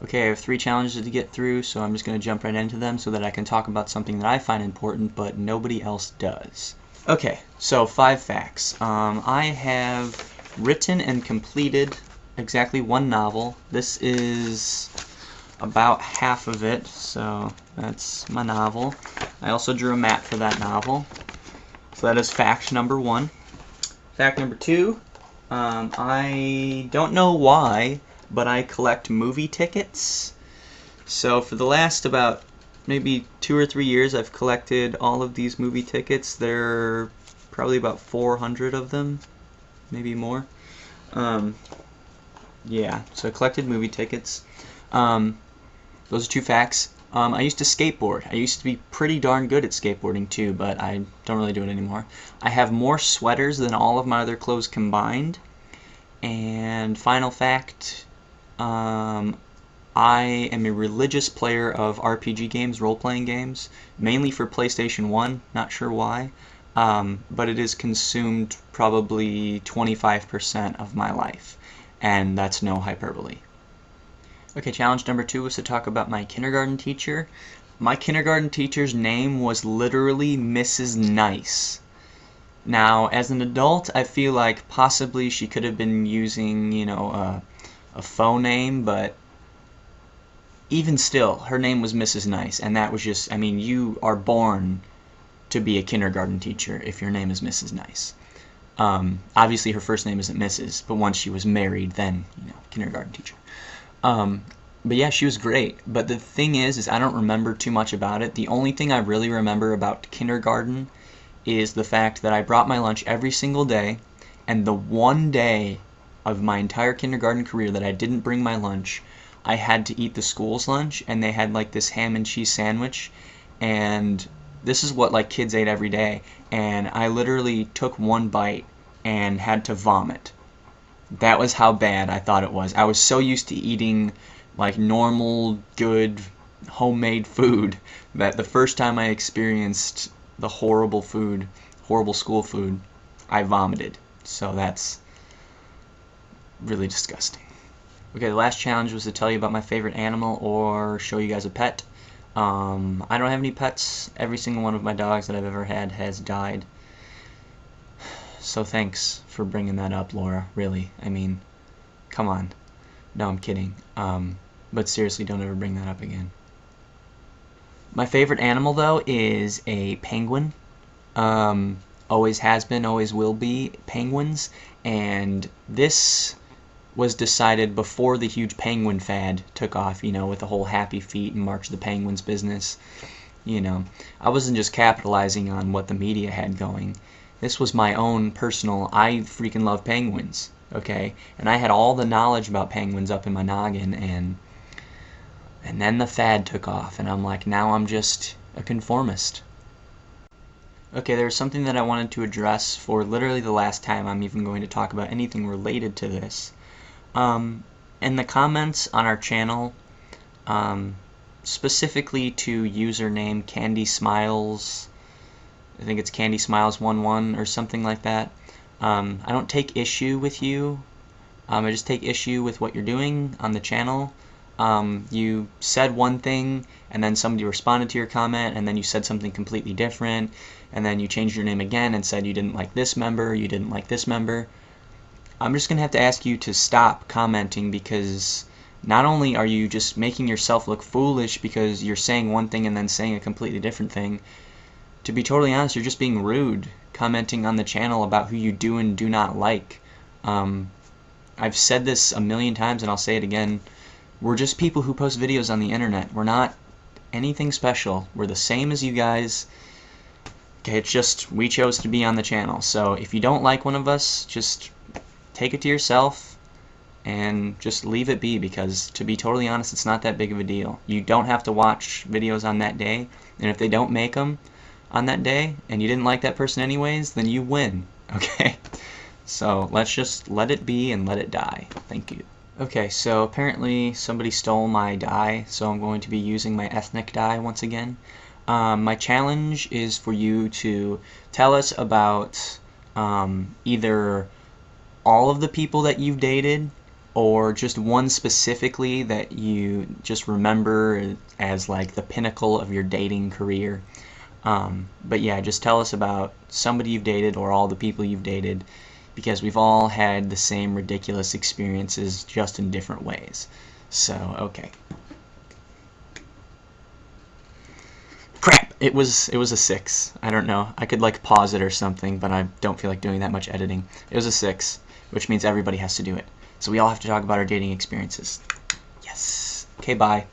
Okay, I have 3 challenges to get through, so I'm just going to jump right into them so that I can talk about something that I find important but nobody else does. Okay, so 5 facts. I have written and completed exactly 1 novel. This is about half of it, so that's my novel. I also drew a map for that novel. So that is fact number 1. Fact number 2, I don't know why, but I collect movie tickets. So for the last about maybe 2 or 3 years, I've collected all of these movie tickets. There are probably about 400 of them, maybe more. Yeah, so I collected movie tickets. Those are 2 facts. I used to skateboard. I used to be pretty darn good at skateboarding too, but I don't really do it anymore. I have more sweaters than all of my other clothes combined. And final fact, I am a religious player of RPG games, role-playing games, mainly for PlayStation 1, not sure why, but it has consumed probably 25% of my life, and that's no hyperbole. Okay, challenge number 2 was to talk about my kindergarten teacher. My kindergarten teacher's name was literally Mrs. Nice. Now, as an adult, I feel like possibly she could have been using, a faux name, but even still, her name was Mrs. Nice, and that was just, I mean, you are born to be a kindergarten teacher if your name is Mrs. Nice. Obviously, her first name isn't Mrs., but once she was married, then, kindergarten teacher. But yeah, she was great. But the thing is I don't remember too much about it. The only thing I really remember about kindergarten is the fact that I brought my lunch every single day, and the one day of my entire kindergarten career that I didn't bring my lunch, I had to eat the school's lunch, and they had like this ham and cheese sandwich, and this is what like kids ate every day, and I literally took 1 bite and had to vomit. That was how bad I thought it was. I was so used to eating like normal, good, homemade food that the first time I experienced the horrible food, horrible school food, I vomited. So that's really disgusting. Okay, the last challenge was to tell you about my favorite animal or show you guys a pet. I don't have any pets. Every single one of my dogs that I've ever had has died. So thanks for bringing that up, Laura. Really, I mean, come on. No, I'm kidding. But seriously, don't ever bring that up again. My favorite animal, though, is a penguin. Always has been, always will be penguins. And this was decided before the huge penguin fad took off, with the whole Happy Feet and March of the Penguins business. I wasn't just capitalizing on what the media had going. This was my own personal, I freaking love penguins, okay? And I had all the knowledge about penguins up in my noggin, and then the fad took off, and I'm like, now I'm just a conformist. Okay, there's something that I wanted to address for literally the last time I'm even going to talk about anything related to this. In the comments on our channel, specifically to username Candy Smiles, I think it's Candy Smiles11 or something like that. I don't take issue with you. I just take issue with what you're doing on the channel. You said one thing, and then somebody responded to your comment, and then you said something completely different, and then you changed your name again and said you didn't like this member, you didn't like this member. I'm just going to have to ask you to stop commenting, because not only are you just making yourself look foolish because you're saying one thing and then saying a completely different thing, to be totally honest, you're just being rude, commenting on the channel about who you do and do not like. I've said this a million times and I'll say it again. We're just people who post videos on the internet. We're not anything special. We're the same as you guys. Okay, it's just we chose to be on the channel. So if you don't like one of us, just take it to yourself and just leave it be, because to be totally honest, it's not that big of a deal. You don't have to watch videos on that day, and if they don't make them on that day and you didn't like that person anyways, then you win, okay? So let's just let it be and let it die. Thank you. Okay, so apparently somebody stole my dye, so I'm going to be using my ethnic dye once again. My challenge is for you to tell us about either all of the people that you've dated, or just one specifically that you just remember as like the pinnacle of your dating career. But yeah, just tell us about somebody you've dated or all the people you've dated, because we've all had the same ridiculous experiences, just in different ways. So, okay. Crap! It was a 6. I don't know. I could like pause it or something, but I don't feel like doing that much editing. It was a 6, which means everybody has to do it. So we all have to talk about our dating experiences. Yes. Okay, bye.